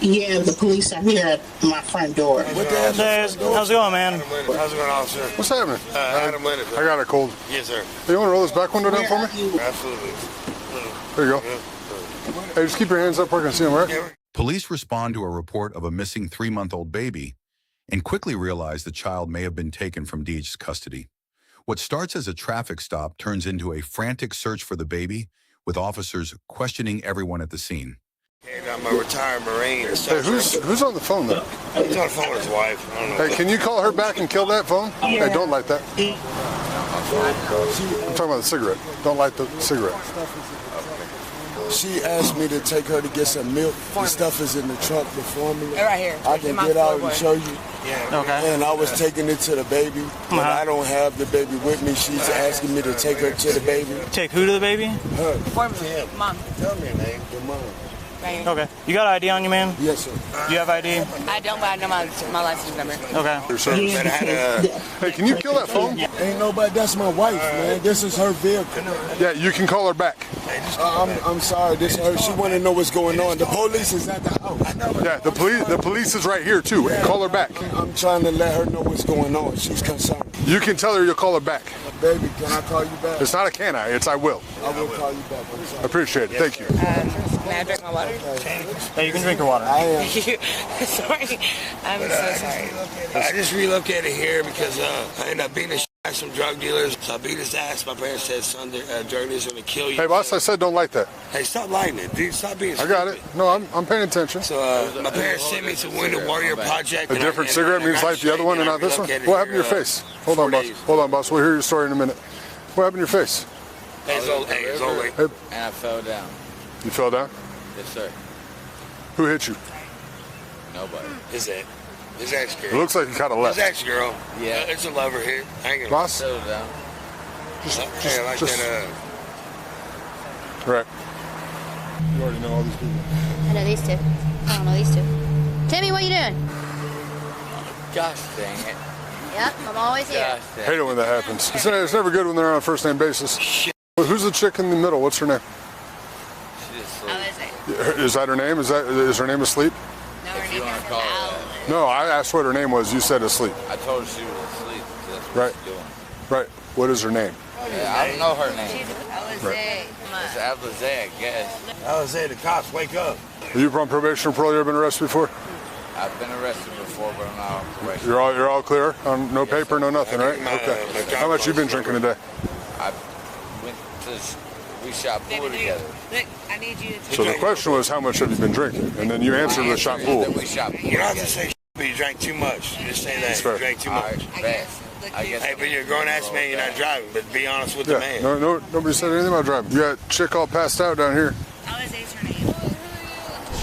Yeah, the police are here at my front door. How's it going, man? How's it going, officer? What's happening? Adam Leonard. I got a cold. Yes, sir. Hey, you want to roll this back window down for me? Absolutely. There you go. Hey, just keep your hands up where I can see them, right? Yeah. Police respond to a report of a missing 3-month-old baby and quickly realize the child may have been taken from DH's custody. What starts as a traffic stop turns into a frantic search for the baby, with officers questioning everyone at the scene. And I'm a retired Marine. Hey, who's on the phone there? He's on the phone with his wife. I don't know. Hey, can you call her back and kill that phone? Hey, don't light that. I'm talking about the cigarette. Don't light the cigarette. She asked me to take her to get some milk. The stuff is in the trunk before me. Right here. I can get out and show you. Yeah. Okay. And I was taking it to the baby, but I don't have the baby with me. She's asking me to take her to the baby. Take who to the baby? Her. For me. Mom. Tell me your name. The mom. Right here. Okay. You got ID on you, man? Yes, sir. Do you have ID? I don't, but I know my license number. Okay. Your service. But I had a... Hey, can you kill that phone? Ain't nobody. That's my wife, man. This is her vehicle. Yeah, you can call her back. I'm sorry. This is her. She want to know what's going on. The police is at the house. Yeah, the police is right here too. Call her back. I'm trying to let her know what's going on. She's concerned. You can tell her you'll call her back. Baby, can I call you back? It's not a can I, it's I will. I will call you back. I'm I sorry. appreciate it. Thank you. May I drink my water? Hey, you can drink your water. I am. Sorry. I'm so sorry. I just relocated here because I ended up beating the shit out of some drug dealers. So I beat his ass. My parents said, son, drug dealers are going to kill you. Hey, boss, I said don't light that. Hey, stop lighting it, dude. Stop being I got it. No, I'm paying attention. So my parents sent me to Wounded Warrior Project. A different cigarette means light the other one and not this one? What happened to your face? Hold on, boss. Hold on, boss. We'll hear your story in a minute. What happened to your face? Hey, it's old lady. Hey, And I fell down. you fell down? Yes, sir. Who hit you? Nobody. His ex-girl. It looks like you kind of His left. ex-girl. Yeah. It's a lover hit. I ain't gonna... Boss? Settle down. Hey, I like just- that, Right. You already know all these people. I know these two. I don't know these two. Timmy, what you doing? Gosh dang it. Yep, I'm always here. Gosh dang Hate it. it when that happens. It's never good when they're on a first name basis. Who's the chick in the middle? What's her name? She just How sleep. is it? Is that her name? Is her name asleep? No, her If you name want is to call it Alice. No, I asked what her name was. You said asleep. that. I told her she was asleep. So that's what Right. she's doing. Right. What is her name? Yeah, I don't know her name. Alize. It's Alize, I guess. Alize, the cops, wake up. Are you on probation or parole? You ever been arrested before? I've been arrested before, but I'm not on probation. You're all clear? No paper, no nothing, right? my Okay. How much you been drinking today? I went to, we shot pool together. Look, I need you to So the question was, how much have you been drinking? And then you answered with shot pool. That we shot pool You don't have to together. say but you drank too much. You just say that. That's You fair. drank too All much. right, bet. I guess. Hey, but you're a grown-ass man, you're not driving. But be honest with the Yeah. man. No, nobody said anything about driving. You got a chick all passed out down here. Alize's her name.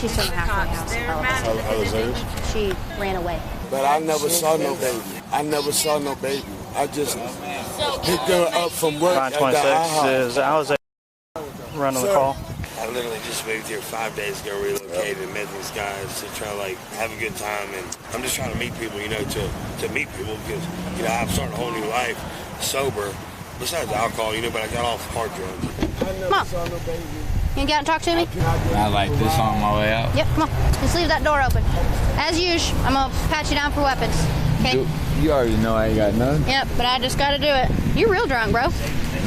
She's from the halfway house. She ran away. But I never saw no baby. I never saw no baby. I just picked her up from work at the 926 IHOP. is Alize running the Sir. call. I literally just moved here 5 days ago, relocated, and met these guys to try to like have a good time. And I'm just trying to meet people, you know, to meet people because, you know, I'm starting a whole new life sober. Besides alcohol, you know, but I got off hard drugs. I never Mom. saw no baby. You can get out and talk to me? I like this on my way out. Yep, come on. Just leave that door open. As usual, I'm gonna pat you down for weapons. Okay? You already know I ain't got none. Yep, but I just gotta do it. You're real drunk, bro.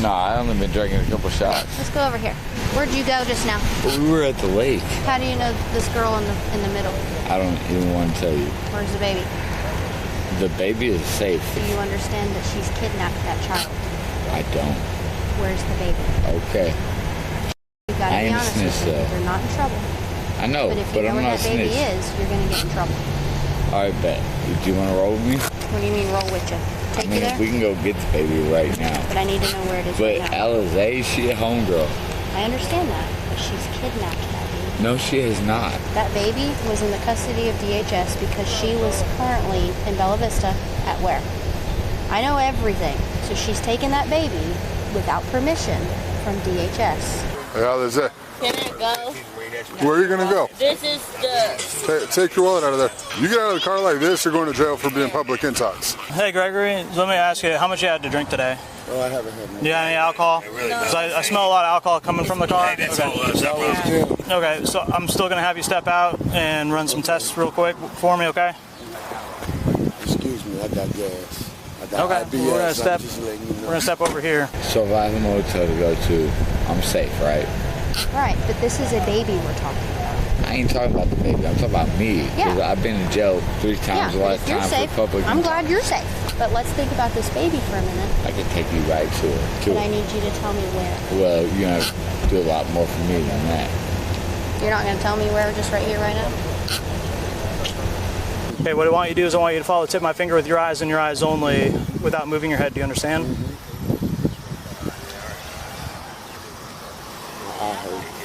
Nah, I only been drinking a couple shots. Let's go over here. Where'd you go just now? But we were at the lake. How do you know this girl in the middle? I don't even want to tell you. Where's the baby? The baby is safe. Do you understand that she's kidnapped that child? I don't. Where's the baby? Okay. You gotta I be ain't a honest with snitch, me. though. You're not in trouble. I know, But if you but know I'm where not that baby snitch. is, you're gonna get in trouble. All right, bet. Do you want to roll with me? What do you mean roll with you? I Take mean, you there? we can go get the baby right now. But I need to know where it is But right now. Alize, she a homegirl. I understand that, but she's kidnapped that baby. No, she is not. That baby was in the custody of DHS because she was currently in Bella Vista at where? I know everything. So she's taken that baby without permission from DHS. Yeah, that's it. Can I go? Where are you gonna go? This is the... Take your wallet out of there. You get out of the car like this, you're going to jail for being public intox. Hey, Gregory, let me ask you, how much you had to drink today? Oh, I haven't had no. Do you have any alcohol? 'Cause I smell a lot of alcohol coming from the car. Hey, that's all us. That was Jim. Okay, so I'm still going to have you step out and run some tests real quick for me, okay? Excuse me, I got gas. Okay, we're gonna step over here. So if I have a motel to go to, I'm safe, right? Right, but this is a baby we're talking about. I ain't talking about the baby. I'm talking about me. Yeah. I've been in jail 3 times the last you're time safe. for public. I'm glad you're safe. But let's think about this baby for a minute. I can take you right to it. But I need you to tell me where. Well, you're gonna have to do a lot more for me than that. You're not gonna tell me where, just right here, right now? Okay, what I want you to do is I want you to follow the tip of my finger with your eyes and your eyes only without moving your head. Do you understand?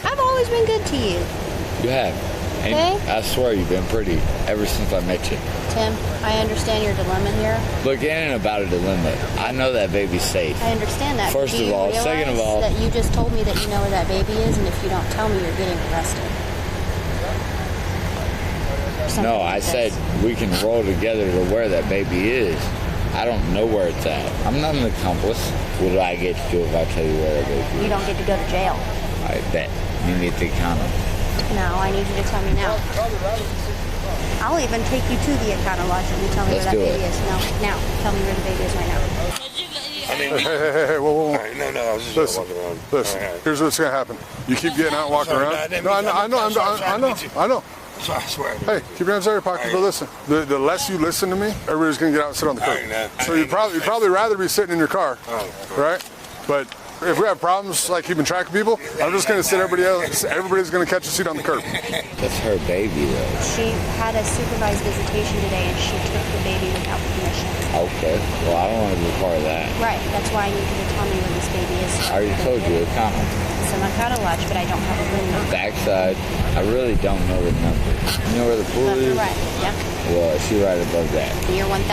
I've always been good to you. You have. And Okay. I swear you've been pretty ever since I met you. Tim, I understand your dilemma here. Look, it ain't about a dilemma. I know that baby's safe. I understand that. First Do of you all, realize second of all, that you just told me that you know where that baby is, and if you don't tell me, you're getting arrested. no, I said we can roll together to where that baby is. I don't know where it's at. I'm not an accomplice. What do I get to do if I tell you where that baby is? You don't get to go to jail. I bet. You need to count them. No, I need you to tell me now. I'll even take you to the Econo Lodge and you tell me Let's where that do baby it. is. No, now. Tell me where the baby is right now. I mean, Hey, whoa. all right, no, I was just walking around. Listen, All right. here's what's gonna happen. You keep getting out and walking Sorry, around. I didn't No, mean to- I know. I'm sorry, I know. I swear. Hey, keep your hands out of your pocket, but listen. The less you listen to me, everybody's gonna get out and sit on the curb. All right, now. So you'd probably rather be sitting in your car, right? But if we have problems like keeping track of people, I'm just gonna sit everybody else. Everybody's gonna catch a seat on the curb. That's her baby, though. She had a supervised visitation today and she took the baby without permission. Okay. Well, I don't want to be part of that. Right, that's why I need you to tell me where this baby is. I already told you, Econo. It's in Econo Lodge, but I don't have a room number. Backside, I really don't know the number. You know where the pool Left or is? right, yeah. Well, she right above that. You're 1,000%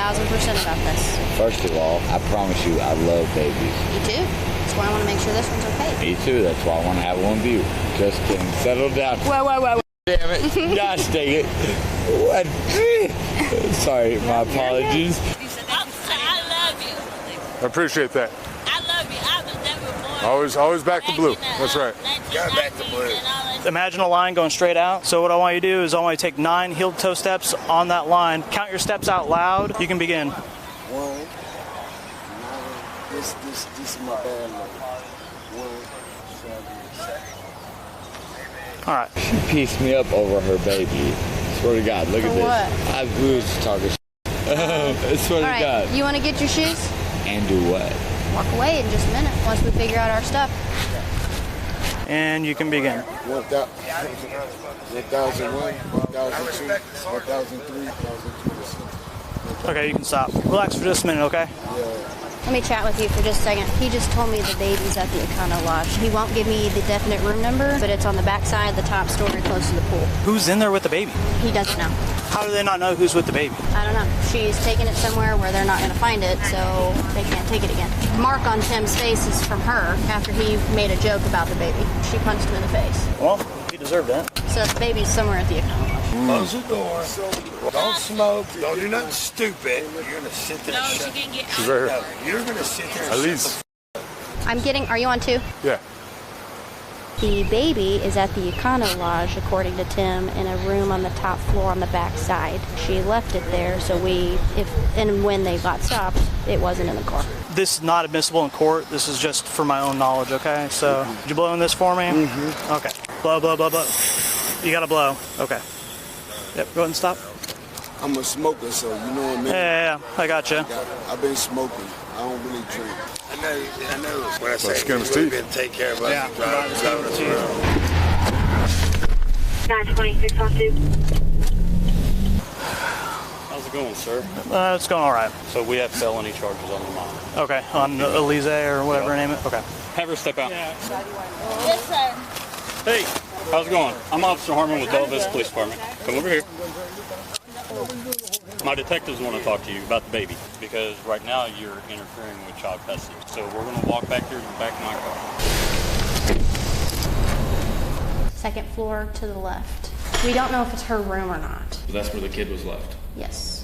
about this. First of all, I promise you, I love babies. Me too. That's why I want to make sure this one's okay. Me too. That's why I want to have one view. Just kidding. Settle down. Whoa. Damn it. Gosh dang it. What? Sorry, my apologies. I love you. I appreciate that. I love you. I was never born. Always back to blue. That's right. Got back to blue. Imagine a line going straight out. So what I want you to do is I want you to take 9 heel-to-toe steps on that line. Count your steps out loud. You can begin. 1, 9, this is my bad number. 1, 7. All right. She pieced me up over her baby. Swear to God, look For at this. what? We was just talking I swear All to right, God. you want to get your shoes? And do what? Walk away in just a minute once we figure out our stuff. And you can begin. 1001, 1002, 1003, 1026. Okay, you can stop. Relax for just a minute, okay? Let me chat with you for just a second. He just told me the baby's at the Econo Lodge. He won't give me the definite room number, but it's on the back side, the top story, close to the pool. Who's in there with the baby? He doesn't know. How do they not know who's with the baby? I don't know. She's taking it somewhere where they're not going to find it, so they can't take it again. The mark on Tim's face is from her after he made a joke about the baby. She punched him in the face. Well, he deserved that. So the baby's somewhere at the Econo Lodge. Close the door. Don't smoke. Don't do nothing stupid. You're gonna sit there. No, and she shut. can get She's right here. No, you're gonna sit there. And At shut least. I'm getting, are you on 2? Yeah. The baby is at the Econo Lodge, according to Tim, in a room on the top floor on the back side. She left it there, so when they got stopped, it wasn't in the car. This is not admissible in court. This is just for my own knowledge, okay? So, did you blow in this for me? Mm-hmm. Okay. Blow. You gotta blow. Okay. Yep, go ahead and stop. I'm a smoker, so you know what I mean? Yeah, I got you. I've been smoking. I don't really drink. I know. When I say skin of his we've teeth. been take care of us. Yeah, and drive us around. 926 on 2. How's it going, sir? It's going all right. So we have felony charges on the line. Okay, on Elise or whatever name it. Okay. Have her step out. Yes, sir. Hey, how's it going? I'm Officer Harmon with Bella Vista Police Department. Come over here. My detectives want to talk to you about the baby because right now you're interfering with child custody. So we're going to walk back here to the back of my car. Second floor to the left. We don't know if it's her room or not. So that's where the kid was left. Yes.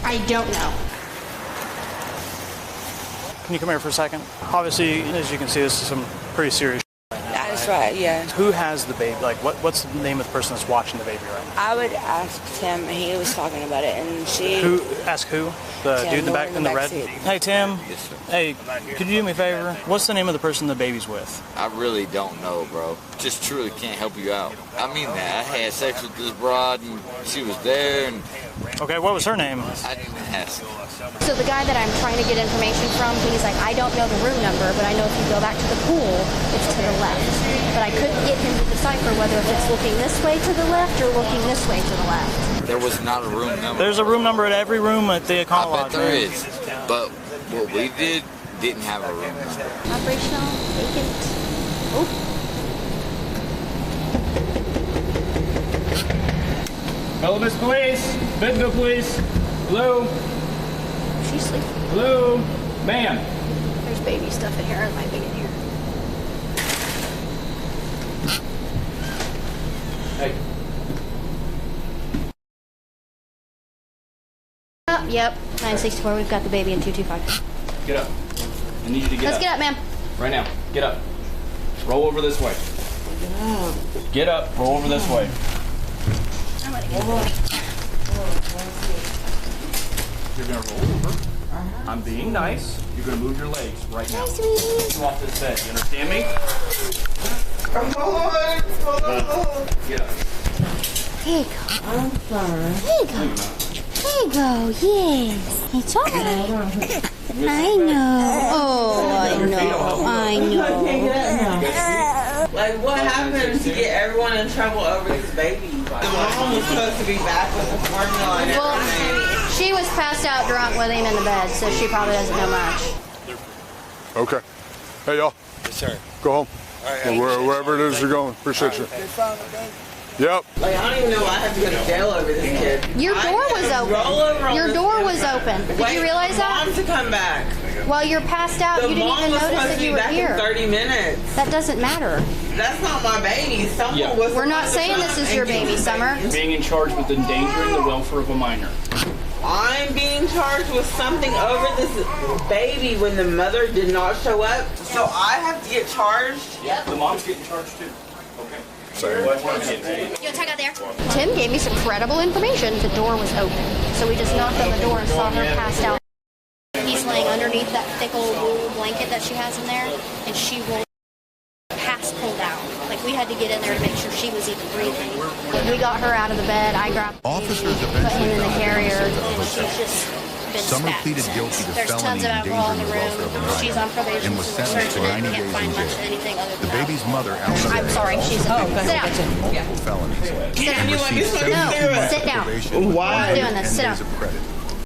I don't know. Can you come here for a second? Obviously, as you can see, this is some pretty serious. That is That's right, yeah. Who has the baby? Like, what's the name of the person that's watching the baby right now? I would ask Tim. He was talking about it, and she... Who? Ask who? The Tim, dude in the back, in the red? seat. Hey, Tim. Hey, could you do me a favor? What's the name of the person the baby's with? I really don't know, bro. Just truly can't help you out. I mean that. I had sex with this broad, and she was there, and... Okay, what was her name? I didn't ask. So the guy that I'm trying to get information from, he's like, I don't know the room number, but I know if you go back to the pool, it's to the left. But I couldn't get him to decipher whether if it's looking this way to the left or looking this way to the left. There was not a room number. There's a room number at every room at the Econo I bet Lodge. there is. But what we didn't have a room number. Operational, vacant. Oh. Hello, Miss Police. Bentonville Police. Hello. She's sleeping. Hello. Ma'am. There's baby stuff in here. It might be in here. Hey. Yep. 964. We've got the baby in 225. Get up. I need you to get Let's up. get up, ma'am. Right now. Get up. Roll over this way. Get up. Roll over this way. I'm gonna get the You're gonna roll over. I'm being nice. You're gonna move your legs right now. Get off this bed. You understand me? Get up. Here you go. I'm sorry. Here you go. Here you go. Yes. It's all right. I know. Oh, I know. I know. Like, what happened to get everyone in trouble over this baby? The mom was supposed to be back with the formula and everything. She was passed out drunk with him in the bed, so she probably doesn't know much. Okay. Hey, y'all. Yes, sir. Go home. All right, Wherever it is you're going. Appreciate you. Yep. Like, I don't even know why I have to go to jail over this kid. Your door was open. Your door was open. Did you realize that? Mom to come back. While you're passed out, you didn't even notice that you were here. In 30 minutes. That doesn't matter. That's not my baby. Someone was. We're not saying this is your baby, Summer. Being in charge with endangering the welfare of a minor. I'm being charged with something over this baby when the mother did not show up. So I have to get charged? Yep. The mom's getting charged too. Okay. You want to talk out there? Tim gave me some credible information. The door was open. So we just knocked on the door and saw her passed out. He's laying underneath that thick old wool blanket that she has in there, and she rolled past pulled out. Like, we had to get in there to make sure she was even breathing. We got her out of the bed. I grabbed Officers put eventually him in the found carrier, her and with she's just been Summer spat. pleaded guilty to There's felony tons of alcohol in the endangering the welfare of a room. She's on minor probation, and was so we're sentenced to searching 90 it. Can't days find in much of jail. anything other than The baby's mother, I'm sorry, she's sit down. multiple felonies. Sit down. Received No, 17 months sit of down. probation with Why? 110 Doing this. Sit days down. of credit.